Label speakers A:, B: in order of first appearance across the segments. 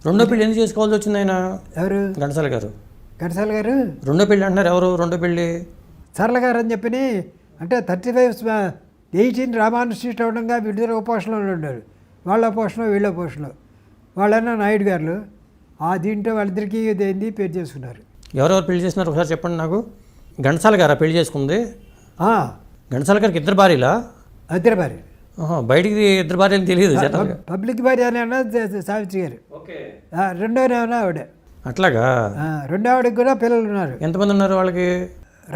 A: రెండో పెళ్లి ఎందుకు చేసుకోవాల్సి వచ్చింది ఆయన?
B: ఎవరు?
A: ఘంటసాల గారు.
B: ఘంటసాల గారు
A: రెండో పెళ్లి అంటున్నారు. ఎవరు రెండో పెళ్లి?
B: సరళ గారు అని చెప్పి అంటే 35 18 రామానుజ స్ట్రీట్ అవడంగా విడుదల ఉపోషణలో ఉన్నారు. వాళ్ళ పోషణ వీళ్ళ పోషణ. వాళ్ళన్నా నాయుడు గారు దీంట్లో వాళ్ళిద్దరికీ ఇదేంది పేరు చేసుకున్నారు.
A: ఎవరెవరు పెళ్లి చేసినారు ఒకసారి చెప్పండి నాకు. ఘంటసాల గారా పెళ్లి చేసుకుంది? ఘంటసాల గారికి ఇద్దరు భార్యలా?
B: ఇద్దరు భార్య.
A: బయటికి ఇద్దరు భార్యలు తెలియదు.
B: పబ్లిక్ భార్య అన్నా సావిత్రి గారు, రెండోనేమన్నా ఆవిడ.
A: అట్లాగా?
B: రెండో ఆవిడకి కూడా పిల్లలు ఉన్నారు.
A: ఎంతమంది ఉన్నారు వాళ్ళకి?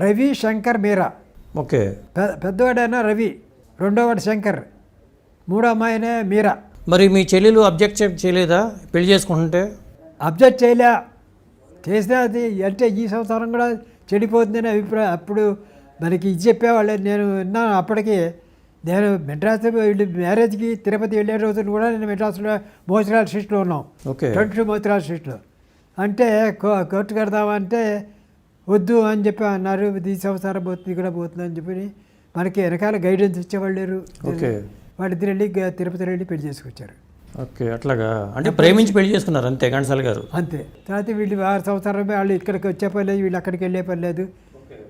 B: రవి, శంకర్, మీరా.
A: ఓకే.
B: పెద్దవాడైనా రవి, రెండోవాడు శంకర్, మూడో అమ్మాయినే మీరా.
A: మరి మీ చెల్లెలు అబ్జెక్ట్ చేయలేదా పెళ్లి చేసుకుంటుంటే?
B: అబ్జెక్ట్ చేయలే. చేసినా అది అంటే ఈ సంవత్సరం కూడా చెడిపోతుందని అభిప్రాయం. అప్పుడు మనకి ఇది చెప్పేవాళ్ళే. నేను విన్నాను అప్పటికి. నేను మెడ్రాస్ మ్యారేజ్కి తిరుపతి వెళ్ళే రోజున కూడా నేను మెడ్రాస్లో మోతిలాల్ స్ట్రీట్లో ఉన్నాం.
A: ఓకే.
B: 22 మోతిలాల్ స్ట్రీట్లో. అంటే కోర్టు కడదామంటే వద్దు అని చెప్పి అన్నారు. ఈ సంవత్సరం పోతుంది కూడా పోతుంది అని చెప్పి మనకి వెనకాల గైడెన్స్ ఇచ్చేవాళ్ళు లేరు. వాళ్ళిద్దరు వెళ్ళి తిరుపతి వెళ్ళి పెళ్లి చేసుకొచ్చారు.
A: ఓకే. అట్లాగా? అంటే ప్రేమించి పెళ్లి చేసుకున్నారు అంతే ఘంటసాల గారు?
B: అంతే. తర్వాత వీళ్ళు 6 సంవత్సరాలు వాళ్ళు ఇక్కడికి వచ్చే పని లేదు, వీళ్ళు అక్కడికి వెళ్ళే పని లేదు.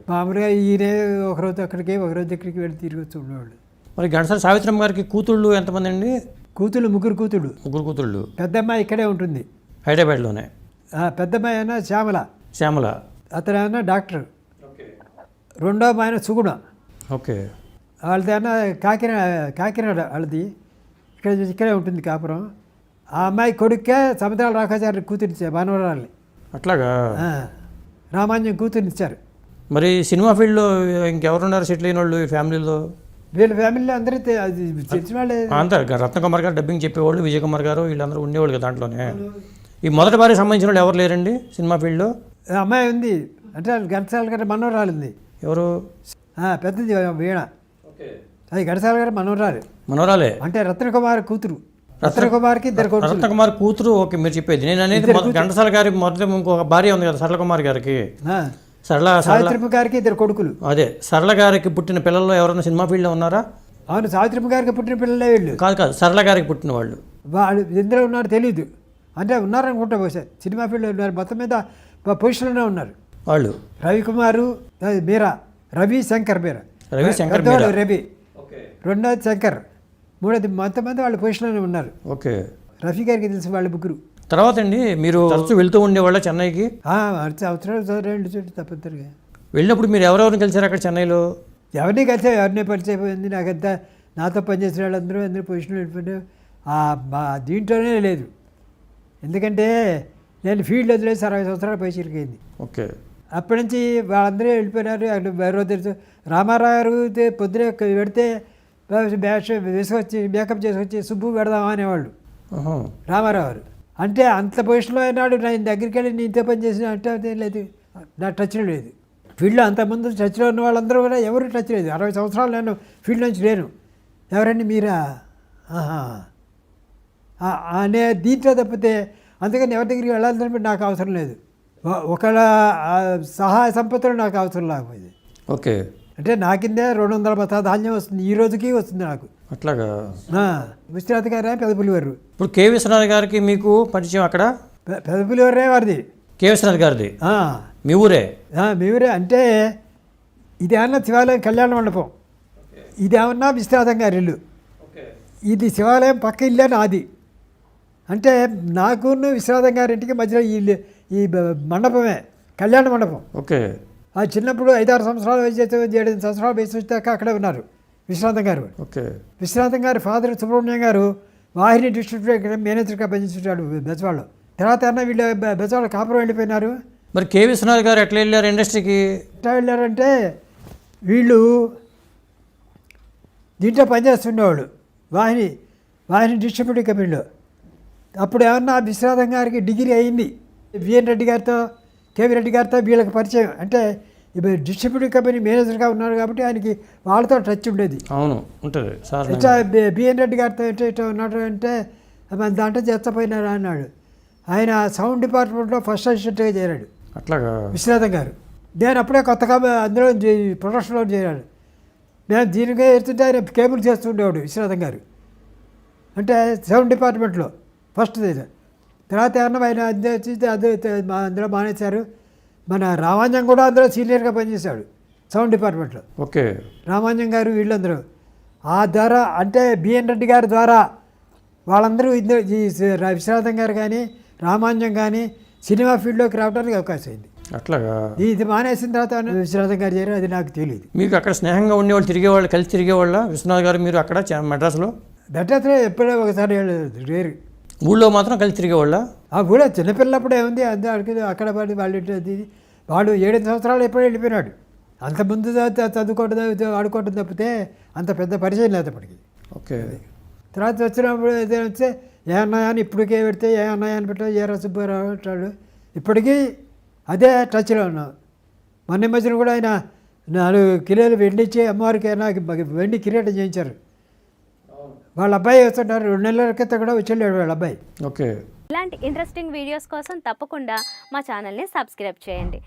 B: మామూలుగా ఈయనే ఒకరోజు అక్కడికి ఒకరోజు ఇక్కడికి వెళ్ళి తిరిగి వచ్చి ఉండేవాళ్ళు.
A: మరి ఘంటసాల సావిత్రమ్మ గారికి కూతుళ్ళు ఎంతమంది అండి?
B: కూతుళ్ళు 3 కూతుళ్ళు.
A: 3 కూతుళ్ళు.
B: పెద్దమ్మాయి ఇక్కడే ఉంటుంది,
A: హైదరాబాద్లోనే.
B: పెద్దమ్మాయి అయినా శ్యామల, అతను అయినా డాక్టర్. రెండో అమ్మాయి సుగుణ.
A: ఓకే.
B: వాళ్ళది అయినా కాకినాడ వాళ్ళది. ఇక్కడే ఉంటుంది కాపురం. ఆ అమ్మాయి కొడుకే సముద్రాల రాఘాచార్య కూతురిచ్చారు, మనవరాల్ని.
A: అట్లాగా?
B: రామాంజం కూతురిచ్చారు.
A: మరి సినిమా ఫీల్డ్లో ఇంకెవరున్నారు సెటిల్ అయిన వాళ్ళు ఈ ఫ్యామిలీలో?
B: వీళ్ళ ఫ్యామిలీలో అందరూ తెలిసిన వాళ్ళే.
A: అంతా రత్నకుమార్ గారు డబ్బింగ్ చెప్పేవాళ్ళు, విజయ్ కుమార్ గారు వీళ్ళందరూ ఉండేవాళ్ళు కదా దాంట్లోనే. ఈ మొదటి భార్యకి సంబంధించిన వాళ్ళు ఎవరు లేరండి సినిమా ఫీల్డ్లో?
B: అమ్మాయి ఉంది, అంటే ఘంటసాల గారి మనవరాలు ఉంది.
A: ఎవరు?
B: పెద్దది వీణ. అది ఘంటసాల గారి మనవరాలే. అంటే రత్నకుమార్ కూతురు. రత్నకుమార్కి 2 కొడుకులు.
A: రత్నకుమార్ కూతురు. ఓకే, మీరు చెప్పేది. నేను అనేది ఘంటసాల గారి మొదటి ఇంకొక భార్య ఉంది కదా సరళ కుమార్ గారికి.
B: సావిత్రమ్మ గారికి 2 కొడుకులు.
A: అదే సరళ గారికి పుట్టిన పిల్లల్లో ఎవరైనా సినిమా ఫీల్డ్లో ఉన్నారా?
B: అవును, సావిత్రమ్మ గారికి పుట్టిన పిల్లలే వీళ్ళు.
A: కాదు, సరళ గారికి పుట్టిన వాళ్ళు.
B: వాళ్ళు ఎందులో ఉన్నారో తెలీదు. అంటే ఉన్నారనుకుంటా బహుశా సినిమా ఫీల్డ్లో ఉన్నారు. మొత్తం మీద పొజిషన్లోనే ఉన్నారు వాళ్ళు. రవికుమారు, మీరా, రవి శంకర్ మీరా. రవి, రెండోది శంకర్, మూడోది మొత్తం మంది వాళ్ళ పొజిషన్లోనే ఉన్నారు.
A: ఓకే.
B: రఫీ గారికి తెలిసి వాళ్ళు 3.
A: తర్వాత అండి మీరు తరచూ వెళ్తూ ఉండేవాళ్ళ చెన్నైకి?
B: అవసరం తప్పనిసరిగా
A: వెళ్ళినప్పుడు మీరు ఎవరెవరిని కలిసారు అక్కడ చెన్నైలో?
B: ఎవరిని కలిసా, ఎవరిని పరిచయం. నాకంతా నాతో పనిచేసిన వాళ్ళందరూ పొజిషన్లో వెళ్ళిపోయినా దీంట్లోనే లేదు. ఎందుకంటే నేను ఫీల్డ్ వదిలేసి 60 సంవత్సరాల పైచిరికైంది.
A: ఓకే.
B: అప్పటి నుంచి వాళ్ళందరూ వెళ్ళిపోయినారు. అక్కడ వేరే తెలుసు. రామారావు గారు పొద్దున పెడితే వేసుకొచ్చి మేకప్ చేసుకొచ్చి సుబ్బు పెడదామా అనేవాళ్ళు రామారావు గారు. అంటే అంత పొజిషన్లో అయినాడు. నేను దగ్గరికి వెళ్ళి నీతో పని చేసిన అంటే లేదు, నా టచ్లో లేదు. ఫీల్డ్లో అంతకుముందు టచ్లో ఉన్న వాళ్ళందరూ కూడా ఎవరు టచ్ లేదు. 60 సంవత్సరాలు నేను ఫీల్డ్ నుంచి లేను. ఎవరండి మీరా అనే దీంట్లో తప్పితే అందుకని ఎవరి దగ్గరికి వెళ్ళాలంటే నాకు అవసరం లేదు. ఒకళ్ళ సహాయ సంపత్తులు నాకు అవసరం లేకపోయింది.
A: ఓకే.
B: అంటే నా కిందే 200 బత్తా ధాన్యం వస్తుంది, ఈ రోజుకి వస్తుంది నాకు.
A: అట్లాగా?
B: విశ్వనాథ్ గారే పెదపులివారు.
A: ఇప్పుడు కె విశ్వనాథ్ గారికి మీకు పరిచయం అక్కడ?
B: పెదపులివారే వారిది.
A: కె విశ్వనాథ్ గారిది మీ ఊరే?
B: మీ ఊరే. అంటే ఇదేమన్నా శివాలయం కళ్యాణ మండపం, ఇదేమన్నా విశ్వనాథం గారి ఇల్లు. ఇది శివాలయం పక్క ఇల్లే నాది. అంటే నాకు విశ్వనాథం గారి ఇంటికి మధ్యలో ఈ మండపమే కళ్యాణ మండపం.
A: ఓకే.
B: ఆ చిన్నప్పుడు 5-6 సంవత్సరాల వయసు 7-8 సంవత్సరాల వయసు వచ్చాక అక్కడే ఉన్నారు విశ్వనాథం గారు.
A: ఓకే.
B: విశ్వనాథం గారి ఫాదర్ సుబ్రహ్మణ్యం గారు వాహిని డిస్ట్రిబ్యూటర్ మేనేజర్గా పనిచేస్తుంటాడు బెజవాడలో. తర్వాత అన్న వీళ్ళు బెజవాడ కాపురం వెళ్ళిపోయినారు.
A: మరి కె విశ్వనాథ్ గారు ఎట్లా వెళ్ళారు ఇండస్ట్రీకి?
B: ఎట్లా వెళ్ళారంటే వీళ్ళు దీంట్లో పనిచేస్తుండేవాళ్ళు వాహిని డిస్ట్రిబ్యూటర్ కంపెనీలో. అప్పుడు ఏమన్నా విశ్వనాథం గారికి డిగ్రీ అయింది. విఎన్ రెడ్డి గారితో, కేవీ రెడ్డి గారితో వీళ్ళకి పరిచయం. అంటే ఇప్పుడు డిస్ట్రిబ్యూటర్ కంపెనీ మేనేజర్గా ఉన్నారు కాబట్టి ఆయనకి వాళ్ళతో టచ్ ఉండేది.
A: అవును, ఉంటుంది సార్.
B: ఇట్లా బిఎన్ రెడ్డి గారితో ఇట్లా ఉన్నాడు అంటే దాంట్లో చేస్తపోయినారు అన్నాడు. ఆయన సౌండ్ డిపార్ట్మెంట్లో ఫస్ట్ అసిస్టెంట్గా చేరాడు.
A: అట్లాగా? విశ్వనాథం
B: గారు. నేను అప్పుడే కొత్తగా అందులో ప్రొడక్షన్లో చేరాడు. నేను దీనిగా ఎడుతుంటే ఆయన కేబుల్ చేస్తుండేవాడు విశ్వనాథం గారు. అంటే సౌండ్ డిపార్ట్మెంట్లో ఫస్ట్ తర్వాత ఏమన్నా ఆయన అందులో మానేశారు. మన రామాంజం కూడా అందులో సీనియర్గా పనిచేశాడు సౌండ్ డిపార్ట్మెంట్లో.
A: ఓకే.
B: రామాంజం గారు వీళ్ళందరూ ఆ ద్వారా అంటే బిఎన్ రెడ్డి గారి ద్వారా వాళ్ళందరూ ఇద్దరు ఈ విశ్వనాథం గారు కానీ రామాంజం కానీ సినిమా ఫీల్డ్లోకి రావడానికి అవకాశం అయింది.
A: అట్లాగా.
B: ఇది మానేసిన తర్వాత విశ్వనాథం గారు చేరారు, అది నాకు తెలియదు.
A: మీకు అక్కడ స్నేహంగా ఉండేవాళ్ళు, తిరిగేవాళ్ళు, కలిసి తిరిగేవాళ్ళ విశ్వనాథ్ గారు మీరు అక్కడ మద్రాసులో?
B: బెటర్ ఎప్పుడో ఒకసారి రేరు.
A: ఊళ్ళో మాత్రం కలిసి తిరిగేవాళ్ళ?
B: ఆ కూడా చిన్నపిల్లప్పుడు ఏముంది అంతే అడిగి అక్కడ పడి వాళ్ళు వాడు 7 సంవత్సరాలు ఎప్పుడో వెళ్ళిపోయినాడు. అంతకుముందు చదువుకోవడం ఆడుకోవడం తప్పితే అంత పెద్ద పరిచయం లేదు అప్పటికి.
A: ఓకే.
B: తర్వాత వచ్చినప్పుడు ఏదైనా వస్తే ఏ అన్నయ్యని ఇప్పటికే పెడితే ఏ అన్నయ్యని పెట్టా ఏ రసుబ్బారావు అంటాడు. ఇప్పటికీ అదే టచ్లో ఉన్నాం. మొన్న మధ్యన కూడా ఆయన 4 కిలోలు వెండి ఇచ్చి అమ్మవారికి నాకు వెండి కిరీటం చేయించారు. వాళ్ళ అబ్బాయి వస్తుంటారు, 2 నెలల క్రితం కూడా వచ్చి వెళ్ళాడు వాళ్ళ అబ్బాయి.
A: ఓకే.
C: ఇలాంటి ఇంట్రెస్టింగ్ వీడియోస్ కోసం తప్పకుండా మా ఛానల్ని సబ్స్క్రైబ్ చేయండి.